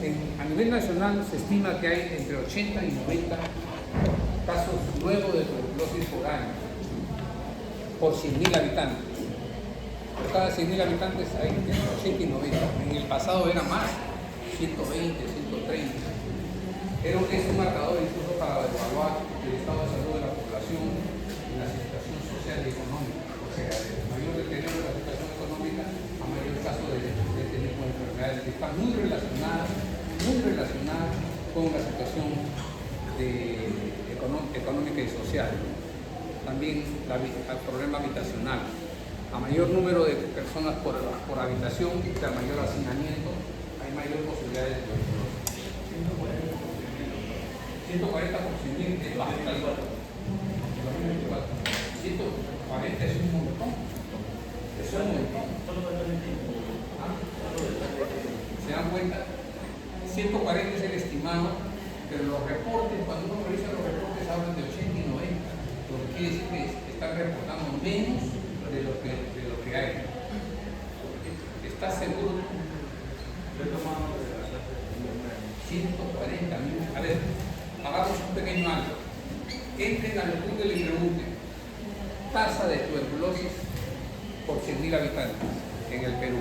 A nivel nacional se estima que hay entre 80 y 90 casos nuevos de tuberculosis por año, por 100.000 habitantes. Por cada 100.000 habitantes hay entre 80 y 90. En el pasado era más, 120, 130. Pero es un marcador incluso para evaluar el estado de salud de la población en la situación social y económica. O sea, el mayor deterioro de la situación económica, a mayor caso de tener enfermedades que están muy relacionadas con la situación económica y social. También el problema habitacional. A mayor número de personas por habitación, o sea, mayor hacinamiento, hay mayor posibilidad de tuberculosis. 140 por 100.000 es bastante. 140 es un montón. Es un montón. ¿Se dan cuenta? 140 es el estimado, pero los reportes, cuando uno revisa los reportes, hablan de 80 y 90. Lo que quiere decir que están reportando menos de lo que hay. ¿Estás seguro? 140.000. A ver, hagamos un pequeño alto. Entren al Google y pregunten: tasa de tuberculosis por 100.000 habitantes en el Perú.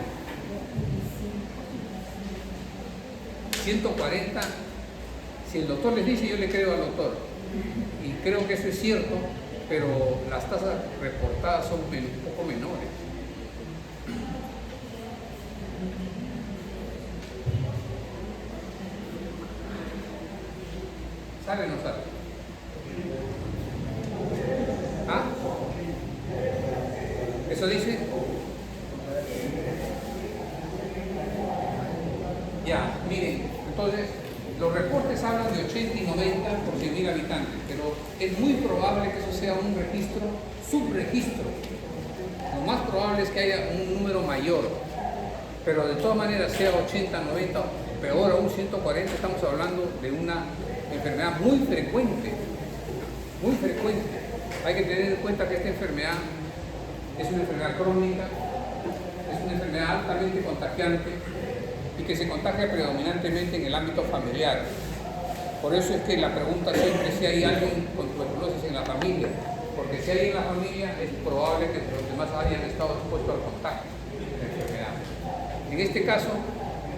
140. Si el doctor les dice, yo le creo al doctor. Y creo que eso es cierto, pero las tasas reportadas son un poco menores. ¿Sale o no sale? ¿Ah? ¿Eso dice? Ya, miren, entonces los reportes hablan de 80 y 90 por 100.000 habitantes, pero es muy probable que eso sea un registro, subregistro. Lo más probable es que haya un número mayor, pero de todas maneras, sea 80, 90, peor aún 140, estamos hablando de una enfermedad muy frecuente, muy frecuente. Hay que tener en cuenta que esta enfermedad es una enfermedad crónica, es una enfermedad altamente contagiante y que se contagia predominantemente en el ámbito familiar. Por eso es que la pregunta siempre es si hay alguien con tuberculosis en la familia, porque si hay en la familia es probable que los demás hayan estado expuestos al contagio de la enfermedad. En este caso,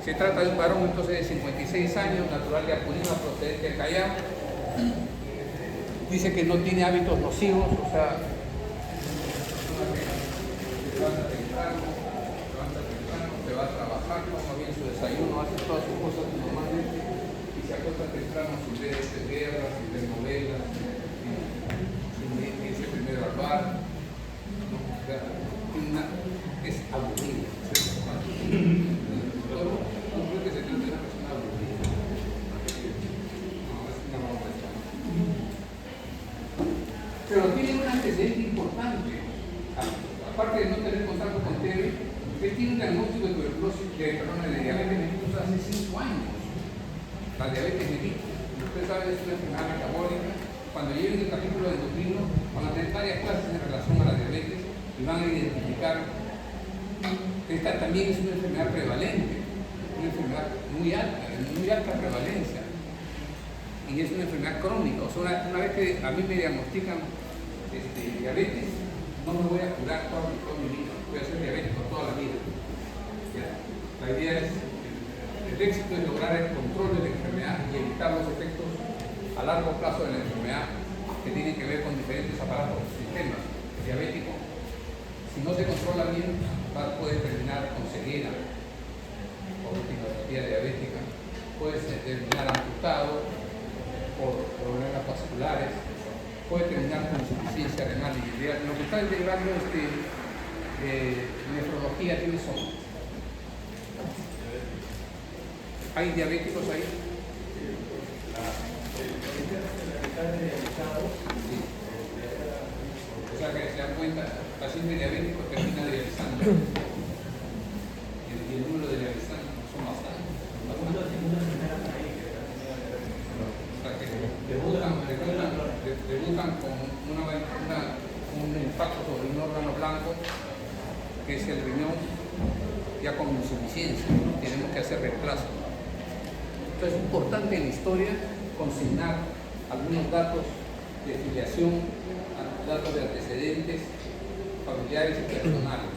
se trata de un varón entonces de 56 años, natural de Apurímac, procedente del Callao. Dice que no tiene hábitos nocivos, o sea, se levanta temprano, se va a trabajar, toma bien su desayuno, hace todas sus cosas normalmente y se acuesta temprano sin ver guerras, sin ver novelas, sin irse primero al bar. Es aburrido. Pero tiene un antecedente importante. Aparte de no tener contacto con TB, él tiene un diagnóstico de tuberculosis, de diabetes mellitus hace 5 años. La diabetes mellitus, ustedes saben, es una enfermedad metabólica. Cuando lleguen el capítulo de endocrino, van a tener varias clases en relación a la diabetes y van a identificar que esta también es una enfermedad prevalente, una enfermedad muy alta prevalencia. Y es una enfermedad crónica. O sea, una vez que a mí me diagnostican diabetes, no me voy a curar todo mi vida, voy a ser diabético toda la vida. ¿Ya? La idea es, el éxito es lograr el control de la enfermedad y evitar los efectos a largo plazo de la enfermedad que tienen que ver con diferentes aparatos del sistema diabético. Si no se controla bien, puede terminar con ceguera por retinopatía diabética, puede terminar amputado por problemas vasculares, puede terminar con insuficiencia renal y lo que está derivando nefrología tiene son. ¿Hay diabéticos ahí? Sí. O sea que se dan cuenta, el paciente diabético termina dializando. Y el número de dializantes son bastantes. Debutan con un impacto sobre un órgano blanco que es el riñón, ya con insuficiencia, tenemos que hacer reemplazo. Entonces es importante en la historia consignar algunos datos de filiación, datos de antecedentes familiares y personales.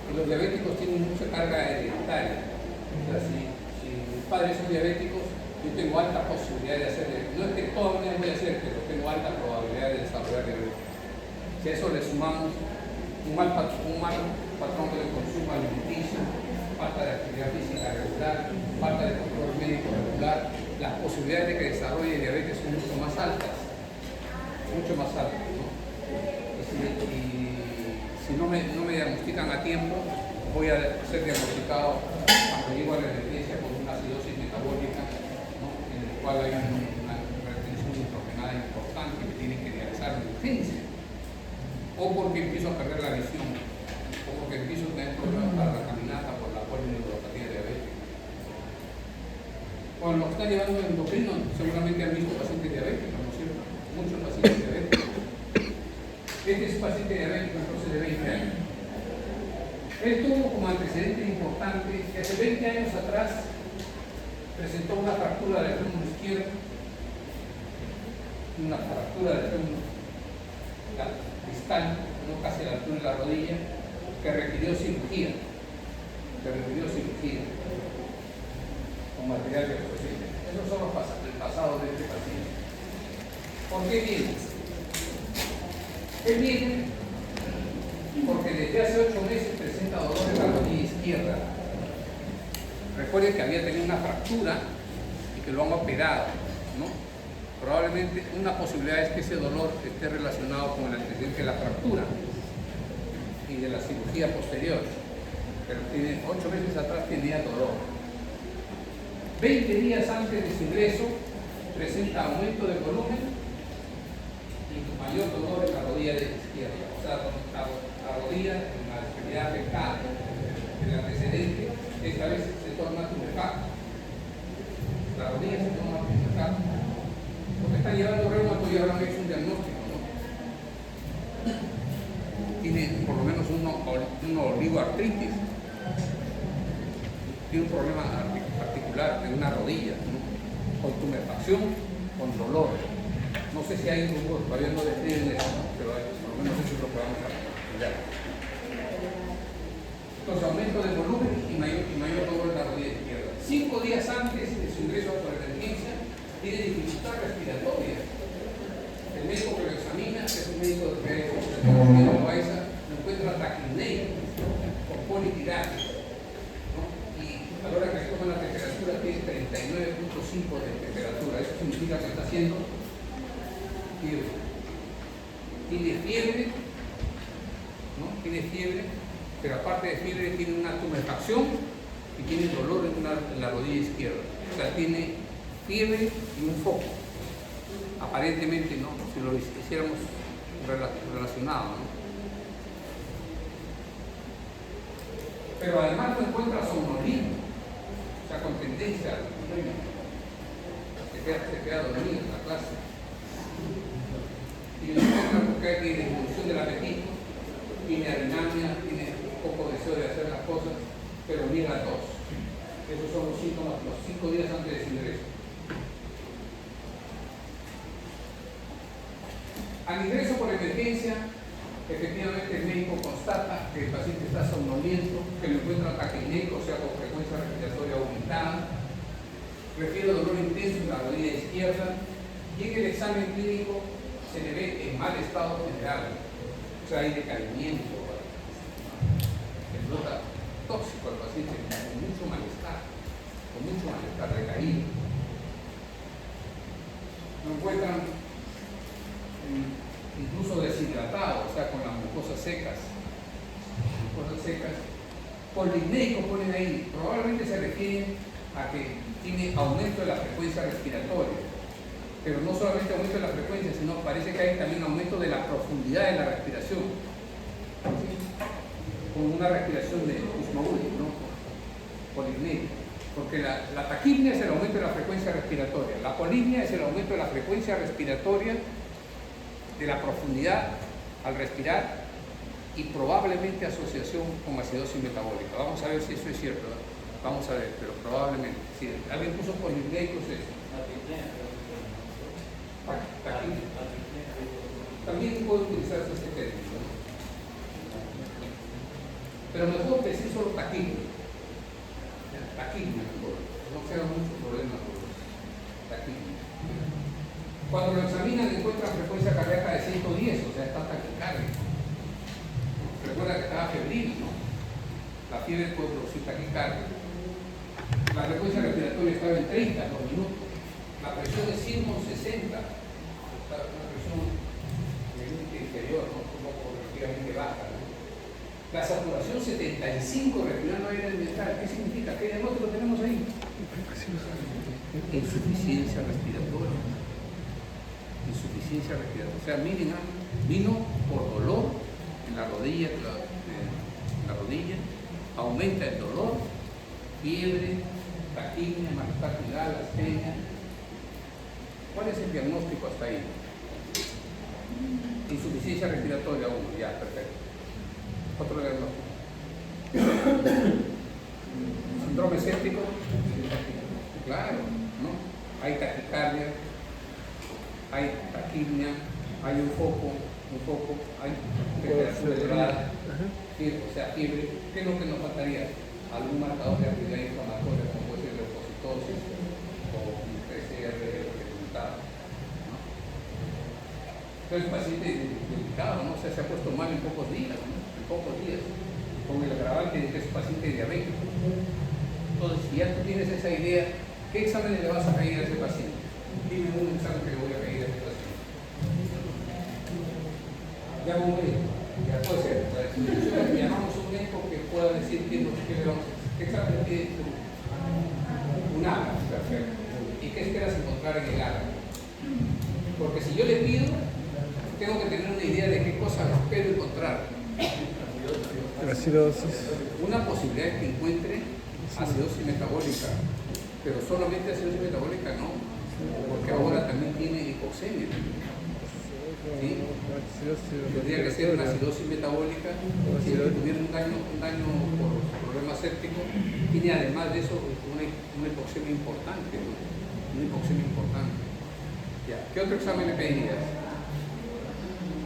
Y los diabéticos tienen mucha carga hereditaria. O sea, si mis padres son diabéticos, yo tengo alta posibilidad de hacer, no es que de todas maneras voy a hacer, pero tengo alta probabilidad de desarrollar diabetes. Si a eso le sumamos un mal patrón de consumo alimenticio, falta de actividad física regular, falta de control médico regular, las posibilidades de que desarrolle diabetes son mucho más altas, ¿no? Y si no me diagnostican a tiempo, voy a ser diagnosticado cuando llego a la emergencia con una acidosis metabólica, ¿no? En el cual hay una retención nitrogenada importante que tiene que realizar de urgencia, o porque empiezo a perder la visión, o porque empiezo a tener problemas para la caminata por la polineuropatía diabética. Bueno, los que están llevando el endocrino seguramente han visto pacientes diabéticos, ¿no es cierto? Muchos pacientes diabéticos. Este es un paciente diabético entonces de 20 años. Él tuvo como antecedente importante que hace 20 años atrás presentó una fractura del fémur izquierdo, una fractura del fémur distal, no casi a la altura de la rodilla, que requirió cirugía, con material de ortopedia. Esos son el pasado de este paciente. ¿Por qué viene? Él viene porque desde hace 8 meses presenta dolor en la rodilla izquierda. Recuerden que había tenido una fractura y que lo han operado, ¿no? Probablemente una posibilidad es que ese dolor esté relacionado con el antecedente de la fractura y de la cirugía posterior, pero 8 meses atrás tenía dolor. 20 días antes de su ingreso presenta aumento de volumen y mayor dolor en la rodilla izquierda, o sea, la rodilla en la extremidad afectada, el antecedente, esta vez se torna tumefacta. La rodilla se torna tumefacta. Lo que está llevando reumato ya habrán hecho un diagnóstico, ¿no? Tiene por lo menos una oligoartritis, tiene un problema articular en una rodilla, ¿no? Con tumefacción, con dolor. No sé si hay un grupo, todavía no describen eso, ¿no? Pero por lo menos eso es lo que vamos a estudiar. Entonces, aumento de volumen y mayor dolor en la rodilla izquierda. 5 días antes de su ingreso por emergencia, tiene dificultad respiratoria. El médico que lo examina, que es un médico de Loaiza, lo encuentra taquipneico, con politiramia, ¿no? Y a la hora que se toma la temperatura tiene 39.5 de temperatura. Eso significa que está haciendo fiebre. Tiene fiebre, ¿no? Tiene fiebre, pero aparte de fiebre tiene una tumefacción y tiene dolor en la rodilla izquierda. O sea, tiene fiebre y un foco. Aparentemente, ¿no? Si lo hiciéramos relacionado, ¿no? Pero además lo encuentra somnoliento, o sea, con tendencia al sueño. Se queda dormido en la clase. Y lo encuentra porque tiene disminución del apetito, tiene arinamia, tiene poco deseo de hacer las cosas, pero niega tos. Esos son los síntomas los 5 días antes de su ingreso. Al ingreso por emergencia, efectivamente el médico constata que el paciente está somnoliento, que lo encuentra taquipneico, o sea, con frecuencia respiratoria aumentada, refiere dolor intenso en la rodilla izquierda, y en el examen clínico se le ve en mal estado general, o sea, hay decaimiento, el nota tóxico al paciente, con mucho malestar, recaído. Lo encuentran incluso deshidratado, o sea, con las mucosas secas. Polipneico ponen ahí, probablemente se refiere a que tiene aumento de la frecuencia respiratoria, pero no solamente aumento de la frecuencia, sino parece que hay también aumento de la profundidad de la respiración, ¿sí? Con una respiración de Kussmaul, ¿no? Polipneico. Porque la taquipnia es el aumento de la frecuencia respiratoria, la polipnia es el aumento de la frecuencia respiratoria, de la profundidad al respirar y probablemente asociación con acidosis metabólica. Vamos a ver si eso es cierto, ¿no? Vamos a ver, pero probablemente. Si alguien puso polifleicos es taquígrafo. También puede utilizarse este término, ¿no? Pero mejor decir solo taquígrafo. Taquígrafo, mejor. No queda mucho problema con los taquígrafos. Cuando lo examinan encuentran frecuencia cardíaca de 110, o sea, está taquicárdico. Recuerda que estaba febril, ¿no? La fiebre puede producir taquicardia. La frecuencia respiratoria estaba en 30 por minuto. La presión es 160. Está una presión inferior, ¿no? Un poco relativamente baja, ¿no? La saturación 75 respirando aire ambiental. ¿Qué significa? ¿Qué diagnóstico tenemos ahí? Insuficiencia respiratoria. Insuficiencia respiratoria. O sea, miren, vino por dolor en la rodilla, aumenta el dolor, fiebre, taquimia, malestar, astenia. ¿Cuál es el diagnóstico hasta ahí? Insuficiencia respiratoria 1, ya, perfecto. Otro diagnóstico. Síndrome séptico, claro, ¿no? Hay taquicardia, hay taquimia, hay un foco, hay temperatura elevada, o sea, fiebre. ¿Qué es lo que nos faltaría? Algún marcador de actividad inflamatoria, como puede ser leucocitosis o un PCR reclutado, ¿no? Entonces el paciente delicado, ¿no? O sea, se ha puesto mal en pocos días, ¿no? En pocos días, con el agravante de que es paciente diabético. Entonces, si ya tú tienes esa idea, ¿qué examen le vas a pedir a ese paciente? Dime un examen que le voy a pedir a ese paciente. Llama un médico, ya puede ser. Llamamos a un médico que pueda decir qué le vamos a hacer. ¿Qué examen le pides tú? Un ALA, perfecto. ¿Y qué esperas encontrar en el ALA? Porque si yo le pido, tengo que tener una idea de qué cosa espero encontrar. Acidosis. Una posibilidad es que encuentre acidosis metabólica, pero solamente acidosis metabólica no, porque ahora también tiene hipoxemia. ¿Sí? Tendría que ser una acidosis metabólica. Si tuviera un daño por problema séptico, tiene además de eso una hipoxemia importante, ¿no? Una hipoxemia importante. Ya. ¿Qué otro examen le pedirías?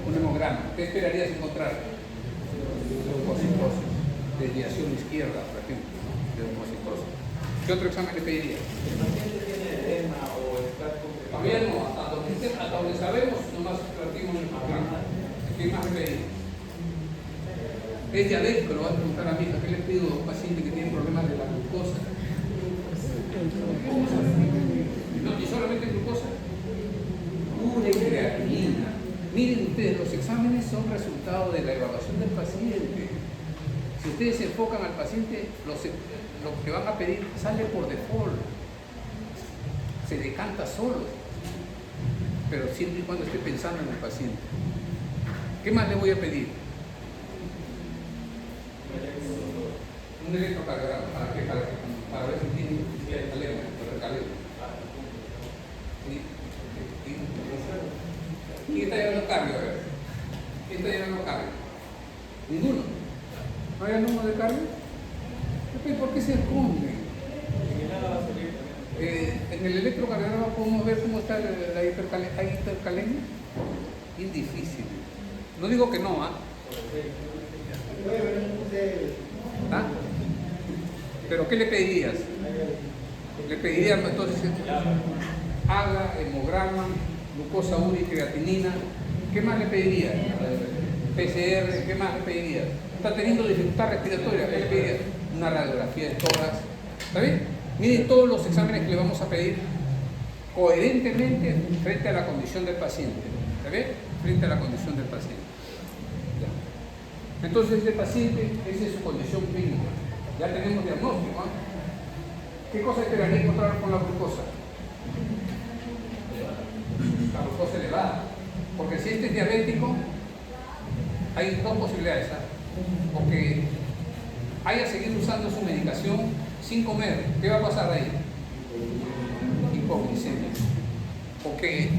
Un hemograma. ¿Qué esperarías encontrar? Leucocitosis, desviación izquierda, por ejemplo, ¿no? Leucocitosis. ¿Qué otro examen le pedirías? ¿El paciente tiene edema o está con... Todavía no, hasta donde sabemos, nomás platimos el programa. ¿Qué más le pedimos? Es diabético, lo voy a preguntar a mi hija. ¿Qué le pido a un paciente que tiene problemas de la glucosa? No, y solamente glucosa. Una creatinina. Miren ustedes, los exámenes son resultado de la evaluación del paciente. Si ustedes se enfocan al paciente, lo que van a pedir sale por default. Se decanta solo, pero siempre y cuando esté pensando en el paciente. ¿Qué más le voy a pedir? Un electrocardiograma. ¿Para qué? Para ver si tiene recalema. ¿Quién está llevando cardio? A ver. ¿Quién está llevando cardio? Ninguno. ¿No hay alumno de cardio? ¿Por qué se esconden? En el electrocardiograma podemos ver cómo está la hipercalemia. Es difícil. No digo que no, ¿ah? ¿Ah? ¿Pero qué le pedirías? Le pedirías entonces haga, hemograma, glucosa úrica, creatinina. ¿Qué más le pedirías? PCR, ¿qué más le pedirías? Está teniendo dificultad respiratoria, ¿qué le pedirías? Una radiografía de tórax. ¿Está bien? Miren todos los exámenes que le vamos a pedir coherentemente frente a la condición del paciente. ¿Está bien? Frente a la condición del paciente. Ya. Entonces, este paciente, esa es su condición clínica. Ya tenemos diagnóstico, ¿eh? ¿Qué cosa esperaría encontrar con la glucosa? La glucosa elevada. Porque si este es diabético, hay dos posibilidades, ¿eh? O que haya seguido usando su medicación sin comer. ¿Qué va a pasar ahí? Hipoglicemia. Porque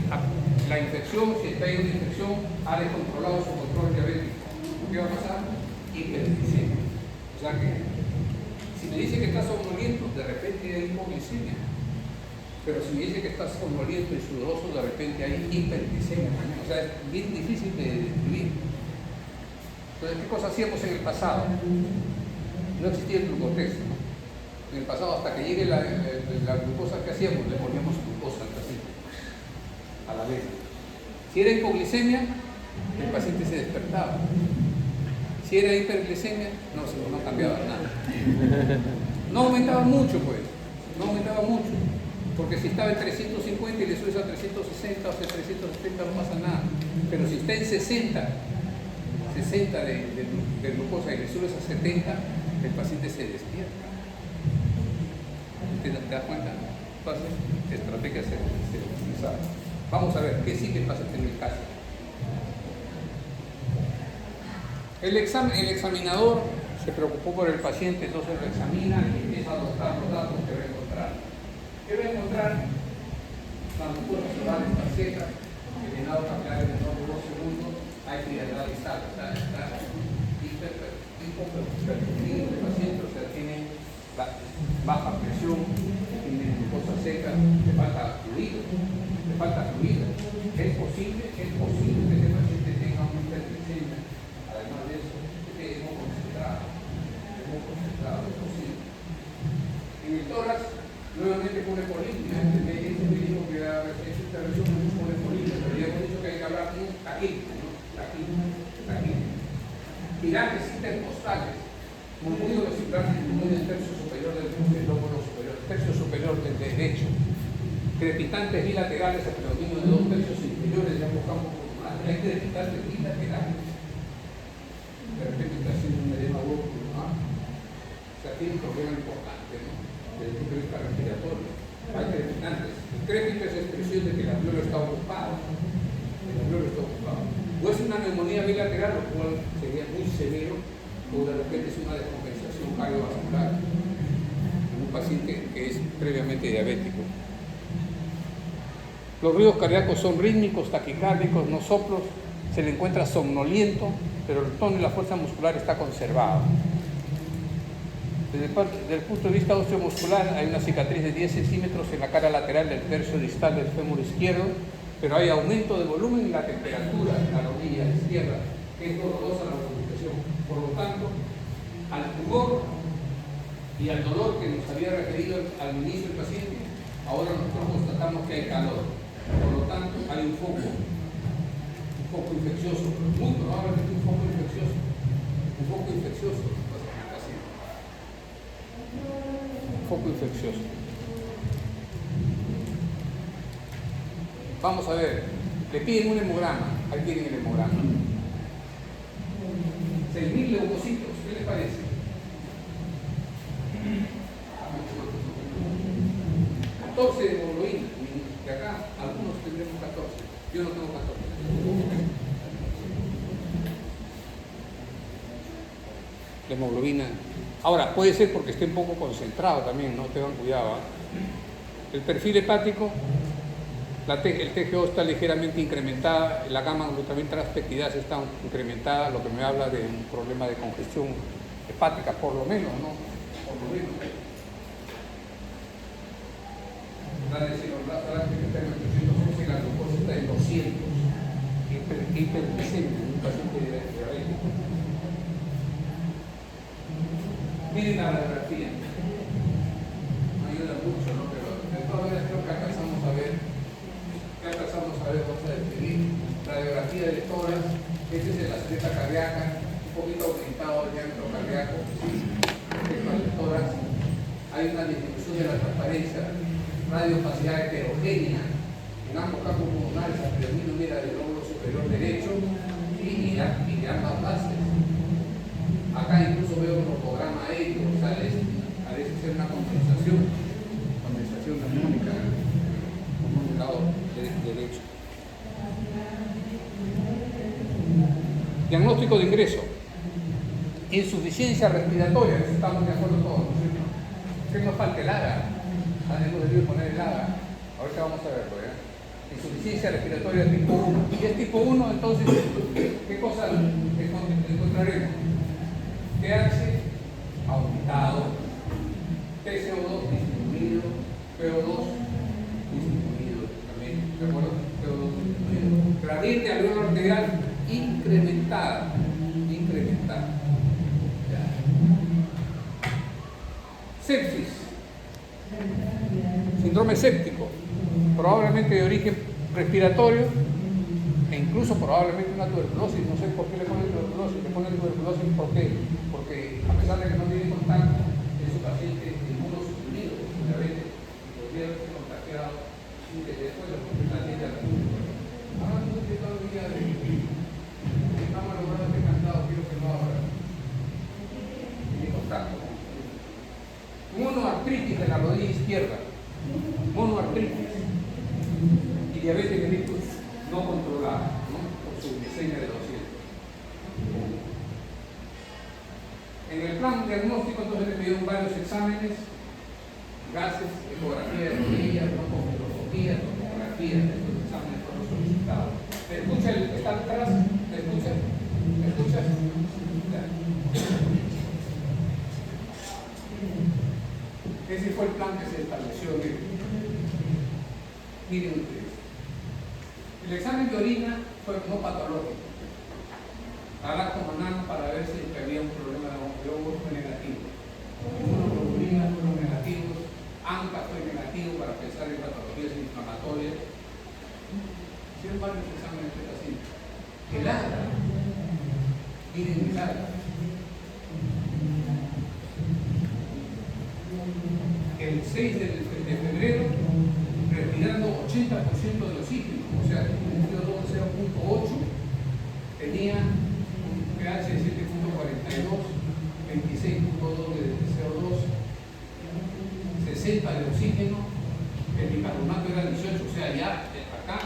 la infección, si está ahí una infección, ha descontrolado su control diabético. ¿Qué va a pasar? Hiperglicemia. O sea que Si me dice que está somnoliento, de repente hay hipoglicemia. Pero si me dice que está somnoliento y sudoroso, de repente hay hiperglicemia también. O sea, es bien difícil de describir. Entonces, ¿qué cosas hacíamos en el pasado? No existía el glucotest, ¿no? En el pasado, hasta que llegue la glucosa, ¿qué hacíamos? Le poníamos glucosa al paciente, a la vez. Si era hipoglicemia, el paciente se despertaba. Si era hiperglicemia, no cambiaba nada. No aumentaba mucho, pues. No aumentaba mucho. Porque si estaba en 350 y le subes a 360 o a 370 no pasa nada. Pero si está en 60 de glucosa y le subes a 70, el paciente se despierta. ¿Te das cuenta? Entonces, estrategias se utilizaban. Vamos a ver qué sí que pasa en el caso. El examinador se preocupó por el paciente, entonces lo examina y empieza a adoptar los datos que va a encontrar. ¿Qué va a encontrar? La glucosa oral está seca, el llenado capilar en menor de 2 segundos, hay frialdad distal, está hipertendido el paciente, o sea, tiene baja presión, tiene glucosa seca, le falta fluido. Es posible que ese paciente tenga una hiperglicemia. Además de eso, es muy concentrado, es posible. En el tórax, nuevamente pone polimpia. Este me dijo que es intervención no pone polimpia, pero ya hemos dicho que hay que hablar de aquí. Tirantes intercostales, murmullo vesicular disminuye el tercio superior del lóbulo superior, tercio superior del derecho. Crepitantes bilaterales a predominio de 2 tercios inferiores de ambos campos pulmonares. Hay crepitantes bilaterales. De repente está haciendo un edema pulmonar. O sea, tiene un problema importante, ¿no? Desde el punto de vista respiratorio. Hay crepitantes. El crépito es expresión de que el alveolo está ocupado. O es una neumonía bilateral, lo cual sería muy severo, o de repente es una descompensación cardiovascular en un paciente que es previamente diabético. Los ruidos cardíacos son rítmicos, taquicárdicos, no soplos, se le encuentra somnoliento, pero el tono y la fuerza muscular está conservado. Desde el punto de vista osteomuscular hay una cicatriz de 10 centímetros en la cara lateral del tercio distal del fémur izquierdo, pero hay aumento de volumen y la temperatura en la rodilla izquierda, que es dolorosa la movilización. Por lo tanto, al tumor y al dolor que nos había referido al inicio del paciente, ahora nosotros constatamos que hay calor. Por lo tanto, hay un foco infeccioso, muy probablemente un foco infeccioso en el paciente. Un foco infeccioso. Vamos a ver, le piden un hemograma, ahí tienen el hemograma. 6.000 leucocitos, ¿qué les parece? 14 de hemoglobina, que acá algunos tendremos 14, yo no tengo 14. La hemoglobina. Ahora, puede ser porque esté un poco concentrado también, no tengan cuidado. El perfil hepático, el TGO está ligeramente incrementada, la gamma glutamina transpeptidasa está incrementada, lo que me habla de un problema de congestión hepática, por lo menos, ¿no? Por lo menos. La deshidratación que está en 811 y la glucosa está en 200. Hiperglicemia en un paciente diabético. Miren la radiografía. No ayuda mucho, ¿no? Pero de todas maneras creo que alcanzamos a ver, vamos a describir radiografía de tórax. Este es de la atleta cardíaca, un poquito aumentado el diámetro cardíaco, respecto al tórax. Hay una disminución de la transparencia, radiofacial heterogénea en ambos campos pulmonares, a predominio mira del lóbulo superior derecho y de ambas bases. Acá incluso veo un ortograma aéreo, o sea, parece ser una condensación armónica como un lado derecho. Diagnóstico de ingreso. Insuficiencia respiratoria, eso estamos de acuerdo todos, ¿no es cierto? ¿Qué nos falta? El AGA. Hemos debido poner el AGA. Ahorita vamos a verlo, ¿ya? Insuficiencia respiratoria tipo 1. Si es tipo 1, entonces, ¿qué cosa encontraremos? pH aumentado, CO2 disminuido también, ¿de acuerdo? CO2 disminuido. Gradiente alveolar arterial incrementada. Ya. Sepsis. Síndrome séptico, probablemente de origen respiratorio e incluso probablemente una tuberculosis. No sé por qué le ponen tuberculosis. Le ponen tuberculosis porque a pesar de que no tiene contacto, es un paciente inmunosuprimido, obviamente, y podría haberse contagiado sin que después de la tienda del público. Ahora no estoy todavía de estamos logrando este cantado, quiero que no abra. Tiene contacto. Monoartritis de la rodilla izquierda. Monoartritis y diabetes mellitus no controlada, ¿no? Por su glicemia de 200. En el plan diagnóstico entonces le pidieron varios exámenes, gases, ecografía de rodilla, broncooscopía, tomografía. Estos exámenes fueron solicitados. ¿Escucha el que está atrás? ¿Escucha? Ese fue el plan que se estableció. Miren ustedes. El examen de orina fue no patológico. Galactomanano para ver si había un problema de ojos fue negativo. Inmunoglobulinas fueron negativos. ANCA fue negativo para pensar en patologías inflamatorias. Hicieron varios exámenes de paciente. El AGRA. Miren el AGRA. El 6 de febrero, respirando 80% de oxígeno, o sea, un CO2 de 0.8, tenía un pH de 7.42, 26.2 de CO2, 60 de oxígeno, el bicarbonato era 18, o sea, ya acá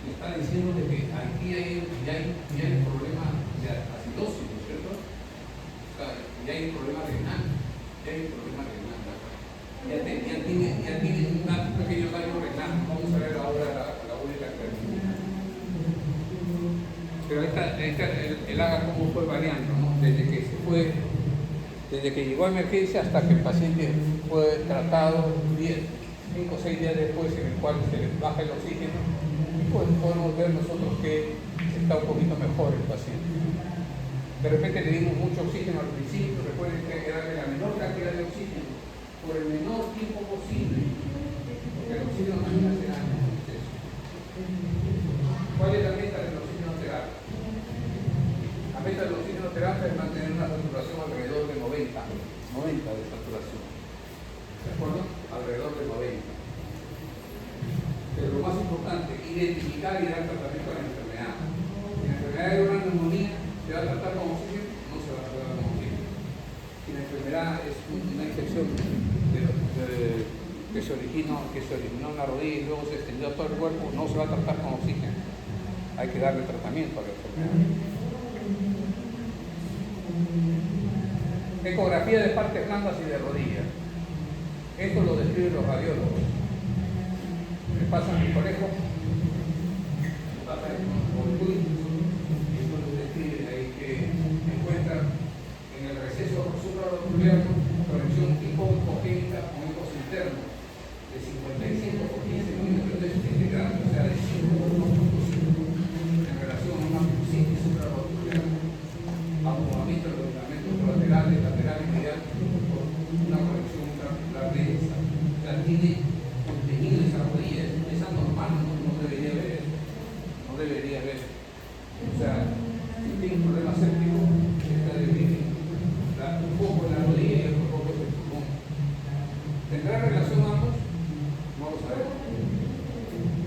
me está diciendo de que aquí hay un problema de acidosis, ¿no es cierto? O sea, ya hay un problema renal, ya tiene un pequeño daño renal. Vamos a ver ahora la única claridad. Pero el AGA cómo fue variando, ¿no? Desde que llegó a emergencia hasta que el paciente fue tratado 5 o 6 días después, en el cual se le baja el oxígeno, y pues podemos ver nosotros que está un poquito mejor el paciente. De repente le dimos mucho oxígeno al principio, recuerden que hay que darle la menor cantidad de oxígeno por el menor tiempo posible, porque el oxígeno también hace daño en el proceso. ¿Cuál es la meta de la oxigenoterapia? La meta de la oxigenoterapia es mantener una saturación alrededor de 90 de saturación. ¿De acuerdo? Alrededor de 90. Pero lo más importante, identificar y dar tratamiento a la enfermedad. Si la enfermedad es una neumonía, ¿se va a tratar con oxígeno? No se va a tratar con oxígeno. Si la enfermedad es una infección que se originó en la rodilla y luego se extendió a todo el cuerpo, no se va a tratar con oxígeno. Hay que darle tratamiento a la enfermedad. Ecografía de partes blandas y de rodillas. Esto lo describen los radiólogos. Me pasan mi conejo, me pasan con Luis, y esto lo describen ahí que encuentran en el receso suprarrotuliano conexión hipocogénica con ecos internos de 55 por 15 milímetros de grado, o sea, de 5 por 2.5 en relación a una apendicitis suprarrotuliana, acomodamiento de los ligamentos colaterales, lateral y medial por una conexión intraarticular densa. O sea, tiene contenido esa rodilla, es anormal, no debería haber eso. No debería haber. O sea, si tiene un problema séptico, está de origen un poco en la rodilla y otro poco en el pulmón. ¿Tendrá relación ambos? Vamos a ver.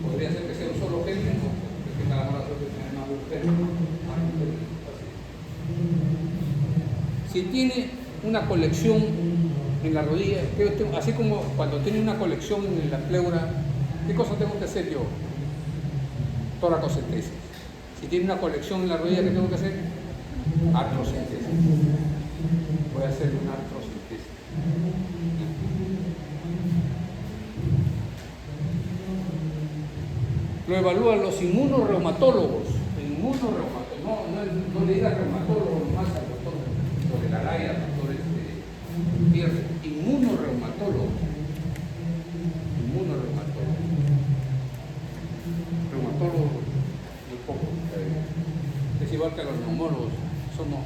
Podría ser que sea un solo gen, ¿no? Que tenga la mala suerte de tener más de un gen. Si tiene una colección en la rodilla, así como cuando tiene una colección en la pleura, ¿qué cosa tengo que hacer yo? Toracocentesis. Si tiene una colección en la rodilla, ¿qué tengo que hacer? Artrocentesis. Voy a hacer una artrocentesis. Lo evalúan los inmunorreumatólogos. No le diga reumatólogo más al doctor de la Laya, al doctor Tierra. Inmunorreumatólogo. igual que los neumólogos, somos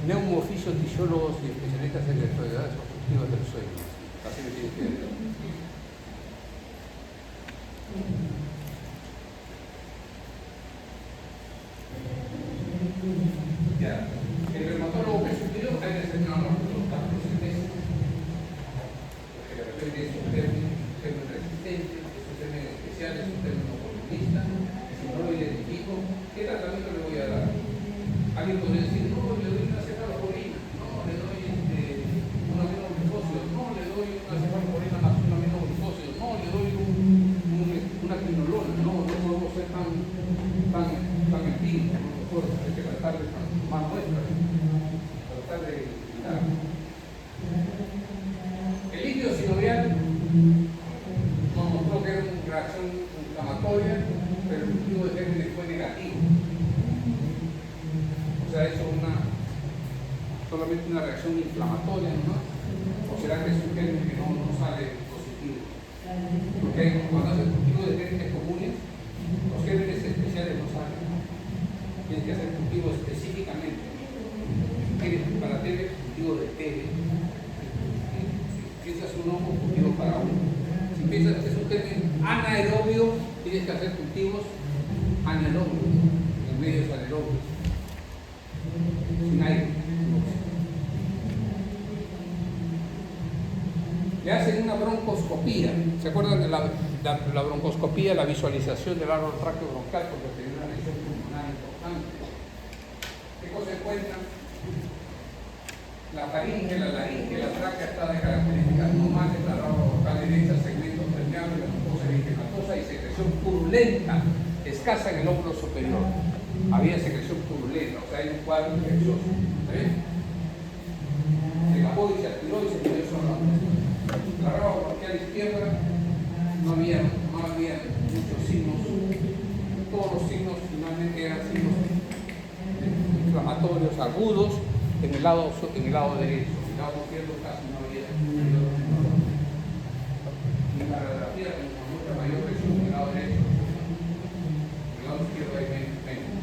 neumofisiotisiólogos y especialistas en enfermedades obstructivas del sueño. Así me tiene que ver. Ya. El reumatólogo que subió hay que ser una norma de los campos meses. Porque de repente es un término resistente, es un término especial, es un término oportunista. Si no lo identifico, ¿qué tratamiento le voy a dar? Alguien podría decir, no, le doy una cefalosporina, no, le doy un aminoglucósido, no, le doy una cefalosporina más un aminoglucósido, no, le doy una quinolona, no podemos ser tan empíricos, no hay que tratar de más muestras, tratar de evitar. El líquido sinovial nos mostró que era una reacción inflamatoria, pero el cultivo de gérmenes fue negativo. O sea, eso es solamente una reacción inflamatoria, ¿no? O será que es un germen que no sale positivo. Porque cuando hace el cultivo de gérmenes comunes, los gérmenes especiales no salen. Tienes que hacer cultivo específicamente. Para TB, cultivo de TB. Si piensas un hongo, cultivo para uno. Si piensas que es un germen anaerobio, tienes que hacer cultivos anaerobios, en medios anaerobios. Sin aire. Le hacen una broncoscopía. ¿Se acuerdan de la broncoscopía, la visualización del árbol tráqueo bronquial porque tenía una lesión pulmonar importante? ¿Qué cosa encuentran? La faringe, la laringe, la tráquea está de características normales, la rama bronquial derecha, segmentos permeables, la mucosa eritematosa y secreción purulenta, escasa en el hombro superior. Había secreción purulenta, o sea, hay un cuadro infeccioso. ¿Está bien? Se escapó y se aspiró y se pidió solo. La rama bronquial izquierda no había muchos signos. Todos los signos finalmente eran signos inflamatorios agudos en el lado derecho. En el lado izquierdo casi no había ni la radiografía con mucha mayor presión en el lado derecho. En el lado izquierdo hay menos.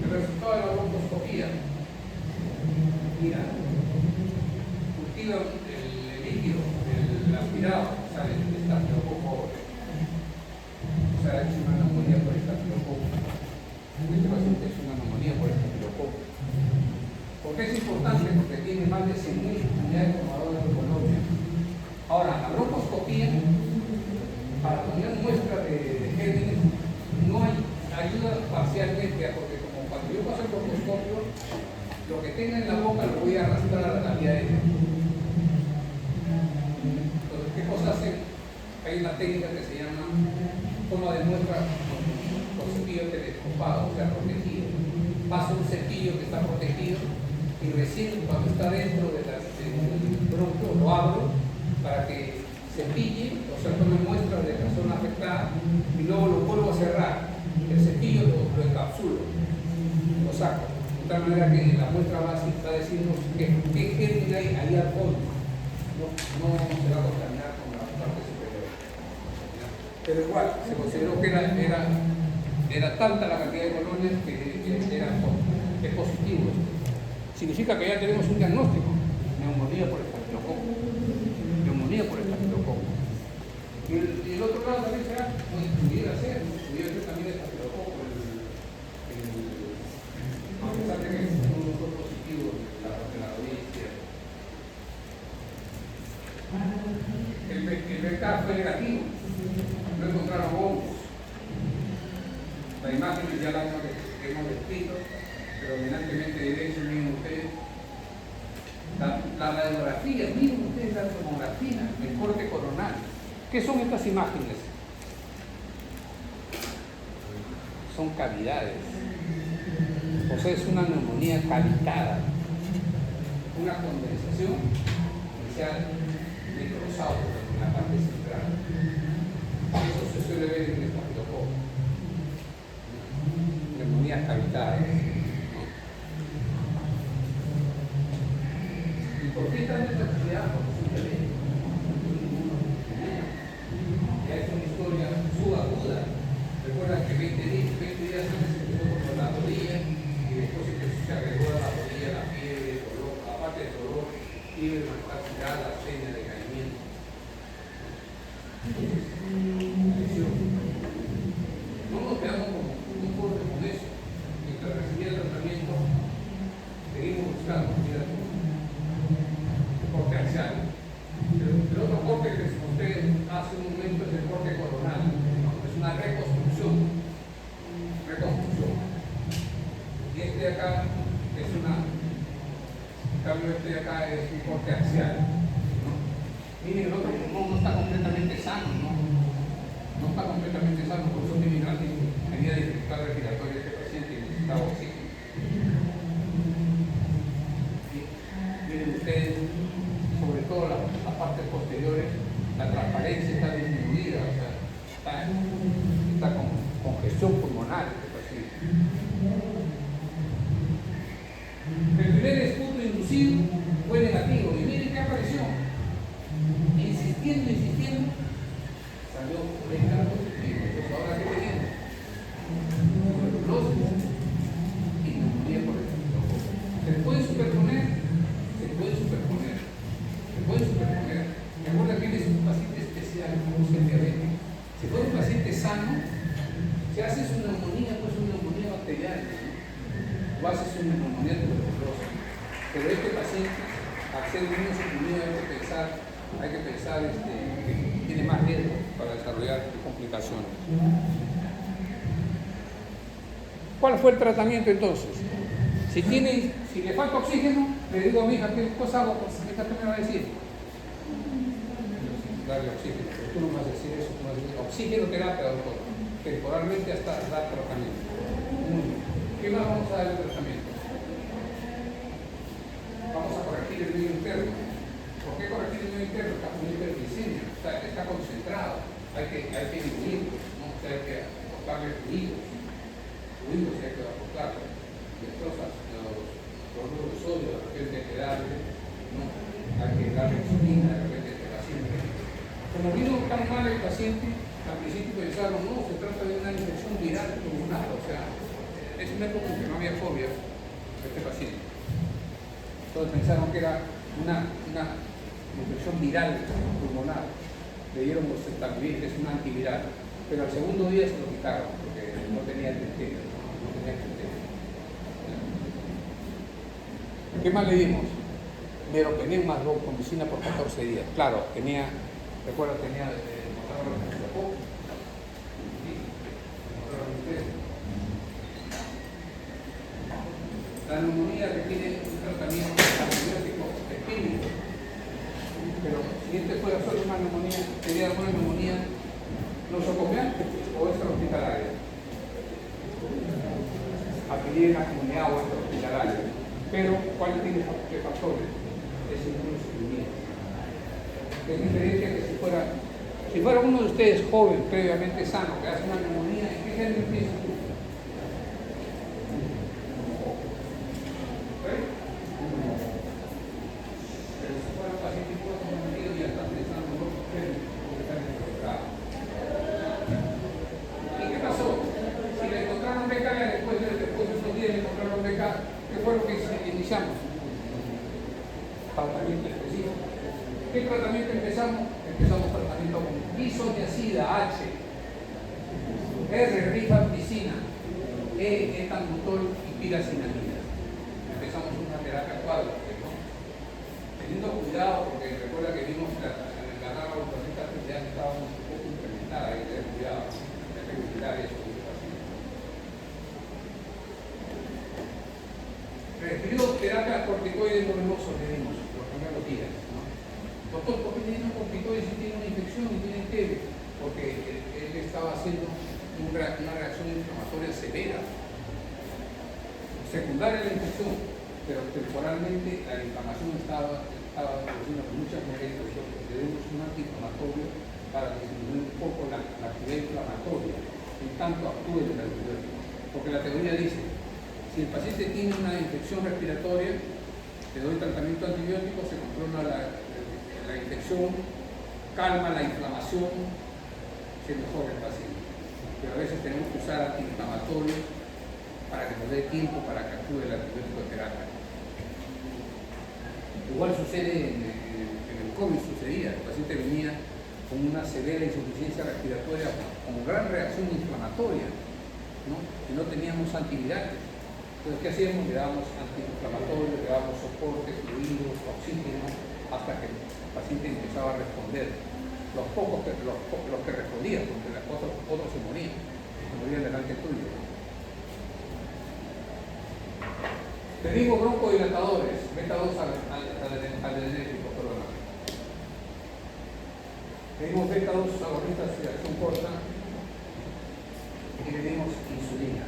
El resultado de la broncoscopía, mira, cultiva el líquido, el aspirado, sale el estafilococo. O sea, es una neumonía por estafilococo. Este paciente es una neumonía por estafilococo. ¿Por qué es importante? Porque tiene más de 100.000 unidades formadoras de Colombia. Ahora, la broncoscopía, para poner muestra de gérmenes, no ayuda parcialmente, porque como cuando yo paso el broncoscopio, lo que tenga en la boca lo voy a arrastrar a la vía aérea. Entonces, ¿qué cosa hacen? Hay una técnica que se llama toma de muestra con cepillo telescopado, o sea, protegido. Paso un cepillo que está protegido y recién cuando está dentro del bronquio lo abro para que cepille, o sea, tome muestras de la zona afectada y luego lo vuelvo a cerrar. El cepillo lo encapsulo, lo saco. De tal manera que la muestra va a decirnos qué germen hay ahí al fondo. No se va a contaminar con la parte superior. Pero igual, se consideró que era tanta la cantidad de colonias que es positivo. Significa que ya tenemos un diagnóstico: neumonía por estafilococo. Neumonía por estafilococo. Y el otro lado también será, pudiera ser también estafilococo. A pesar de que uno fue positivo de la rodilla izquierda. El vector fue negativo. No encontraron hongos. La imagen es ya la misma que hemos descrito, predominantemente derecho, miren ustedes. La radiografía, miren ustedes la tomografía, el corte coronal. ¿Qué son estas imágenes? Son cavidades. O sea, es una neumonía cavitada, una condensación inicial necrosado en la parte central. Eso se suele ver en el estafilococo. Neumonías cavitadas. ¿Y por qué está en esta actividad? Porque es un teléfono. Ya es una historia subaguda. Recuerda que 20 días antes empezó con No nos quedamos un poco con eso. Mientras recibía el tratamiento, seguimos buscando el corte axial. El otro corte que usted hace un momento es el corte coronal, ¿no? Es una reconstrucción. Y este de acá es en cambio este de acá es un corte axial, ¿no? Miren, el otro pulmón no está completamente sano, ¿no? No está completamente sano, por eso tenía dificultad respiratoria este paciente y necesitaba oxígeno. Miren ustedes, sobre todo las partes posteriores, la transparencia está disminuida, o sea, está con congestión pulmonar este paciente. El primer escudo inducido fue negativo y miren qué apareció. Insistiendo, salió beta positivo. Entonces, ¿ahora qué tenemos? Tuberculosis y neumonía por el estrepococo. ¿Se puede superponer? Recuerda que él es un paciente especial, como es el diabético. Si fuera un paciente sano, si haces una neumonía, pues una neumonía bacteriana, ¿no? O haces una neumonía tuberculosa. Pero este paciente, al ser inmunosuprimido, hay que pensar que tiene más riesgo para desarrollar complicaciones. ¿Cuál fue el tratamiento entonces? Si le falta oxígeno, le digo a mi hija, ¿qué cosa hago? Pues esta me va a decir. Darle oxígeno, pero tú no me vas a decir eso, tú me vas a decir oxígeno terapia, doctor. Temporalmente hasta dar tratamiento. ¿Qué más vamos a dar el tratamiento? Vamos a corregir el medio interno. ¿Por qué corregir el medio interno? Está con hiperglicemia, está concentrado, hay que diluirlo, ¿no? O sea, hay que aportarle fluidos y hay que aportarle destrozas, los cloruro de sodio, de repente hay que darle, ¿no? Hay que darle insulina, de repente este paciente. Como vino tan mal el paciente, al principio pensaron, no, se trata de una infección viral pulmonar, o sea, es una época en que no había fobia este paciente. Entonces pensaron que era una infección viral pulmonar. Le dieron oseltamivir, que es un antiviral, pero al segundo día se lo quitaron porque no tenía criterio. ¿Qué más le dimos? Meropenem más vancomicina por 14 días. Claro, tenía la neumonía requiere un tratamiento antibiótico específico, pero si este fuera solo una neumonía, sería una neumonía nosocomial o extrahospitalaria. Aquí en la comunidad o extrahospitalaria. Pero, ¿cuáles tiene factores? Es inmunosuprimido. Es diferente que si fuera uno de ustedes joven, previamente sano, que hace una neumonía, ¿en qué género empieza tú? ¿Qué tratamiento empezamos? Empezamos tratamiento con isoniazida H, R, rifampicina, E, etambutol y piracinamida. Empezamos una terapia cuádruple, ¿no? Teniendo cuidado, porque recuerda que vimos la rama ultrasonic ya estaba un poco incrementada, hay que tener cuidado, hay que vigilar eso. Refirió terapia corticoide endovenoso, le dimos los primeros días, ¿no? Doctor, ¿por qué le dimos corticoide si tiene una infección y tiene TB? Porque él estaba haciendo una reacción inflamatoria severa, secundaria a la infección, pero temporalmente la inflamación estaba produciendo muchas molestias, le dimos un antiinflamatorio para disminuir un poco la actividad inflamatoria, en tanto actúe el antibiótico. Porque la teoría dice, si el paciente tiene una infección respiratoria, le doy tratamiento antibiótico, se controla la infección, calma la inflamación, se mejora el paciente. Pero a veces tenemos que usar antiinflamatorios para que nos dé tiempo para que actúe el antibiótico terapia. Igual sucede en el COVID, sucedía, el paciente venía con una severa insuficiencia respiratoria, con gran reacción inflamatoria, ¿no? Y no teníamos antivirales. Entonces, ¿qué hacíamos? Le dábamos antiinflamatorios, le dábamos soporte, fluidos, oxígeno, hasta que el paciente empezaba a responder. Los que respondían, porque otros se morían delante tuyo. Pedimos broncodilatadores, beta-2 adrenérgicos, perdón. Pedimos beta-2 agonistas de acción corta y le dimos insulina.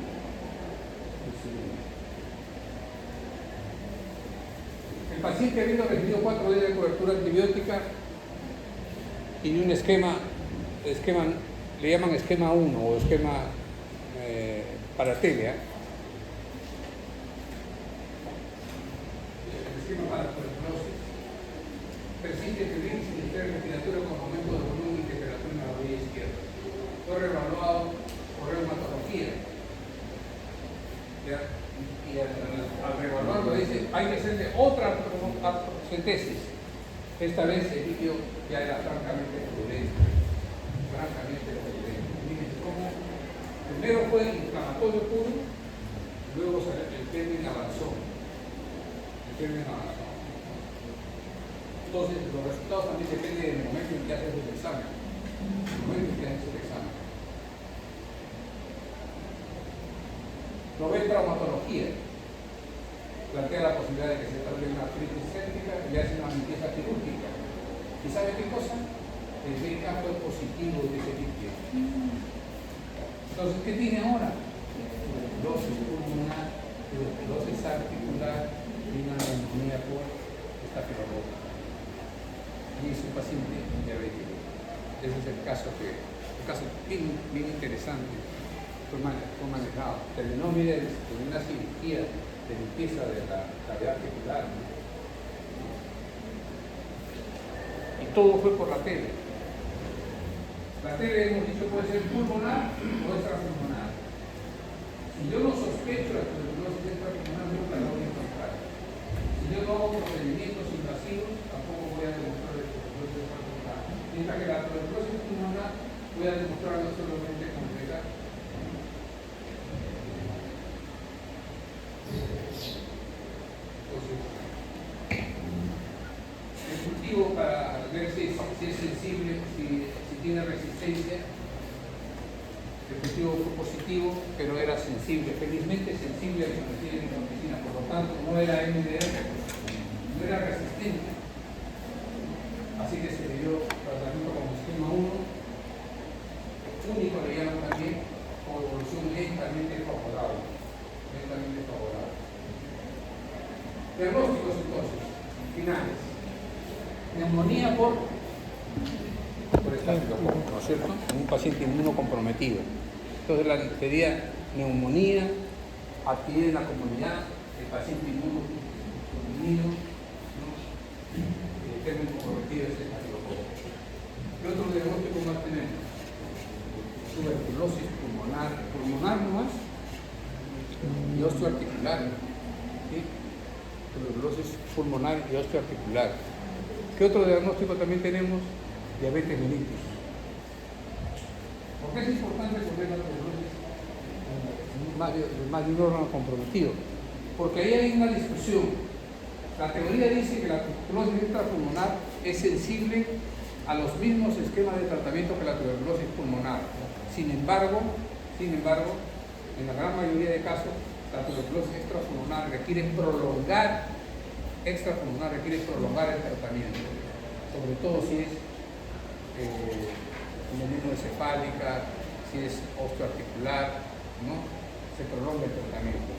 El paciente, habiendo recibido 4 días de cobertura antibiótica y un esquema, le llaman esquema 1 o esquema paratelia, el esquema para tuberculosis, persiste febril sin estrés respiratorio con aumento de volumen y temperatura en la rodilla izquierda. Fue reevaluado por reumatología. ¿Ya? Y al reevaluarlo dice, hay que hacerle otra centesis. Esta vez el líquido ya era francamente purulento. Miren cómo primero fue inflamatorio puro, luego el término avanzó. Entonces, los resultados también dependen del momento en que haces el examen. Lo ve traumatología. Plantea la posibilidad de que se trate de una artritis séptica y le hace una limpieza quirúrgica. ¿Y sabe qué cosa? El BK fue positivo de ese líquido. Entonces, ¿qué tiene ahora? Tuberculosis pulmonar, tuberculosis articular y una neumonía por estafilococcus. Y es un paciente diabético. Ese es el caso bien interesante. Fue manejado. Terminó, mire, con una cirugía de limpieza de la cavidad articular, ¿no? Y todo fue por la tele. La tele, hemos dicho, puede ser pulmonar o extrapulmonar. Si yo no sospecho la tuberculosis extrapulmonar, nunca la voy a encontrar. Si yo no hago procedimientos invasivos, tampoco voy a demostrar la tuberculosis extrapulmonar. Mientras que la tuberculosis pulmonar voy a demostrarlo solamente con beta. El cultivo para ver si es sensible, si tiene resistencia. El cultivo fue positivo, pero era sensible, felizmente sensible a la medicina, por lo tanto no era MDR, no era resistente. Así que se le dio tratamiento como esquema 1, único le llaman también, con evolución lentamente favorable. Diagnósticos entonces, finales. Neumonía por estafilococcus, ¿no es cierto? Un paciente inmunocomprometido. Entonces sería neumonía adquirida en la comunidad, el paciente inmunocomprometido, ¿no? El término comprometido es estafilococcus. ¿Qué otro diagnóstico más tenemos? Tuberculosis pulmonar nomás, y osteoarticular. ¿Sí? Tuberculosis pulmonar y osteoarticular. ¿Qué otro diagnóstico también tenemos? Diabetes mellitus. ¿Por qué es importante poner la tuberculosis más de un órgano comprometido? Porque ahí hay una discusión. La teoría dice que la tuberculosis extrapulmonar es sensible a los mismos esquemas de tratamiento que la tuberculosis pulmonar. Sin embargo, en la gran mayoría de casos, la tuberculosis extrapulmonar requiere prolongar el tratamiento, sobre todo si es encefálica, si es osteoarticular, ¿no? Se prolonga el tratamiento.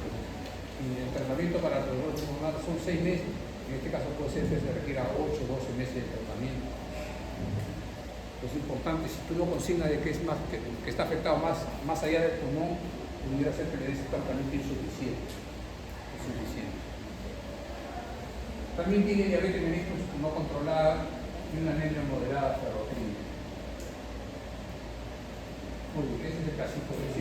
Y el tratamiento para la tuberculosis pulmonar son 6 meses, en este caso puede ser que se requiera 8 o 12 meses de tratamiento. Es importante, si tú no consignas de que está afectado más allá del pulmón, pudiera ser que le des tratamiento insuficiente. También tiene diabetes mellitus no controlada y una anemia moderada ferroquímica. Muy bien, ese es el casito de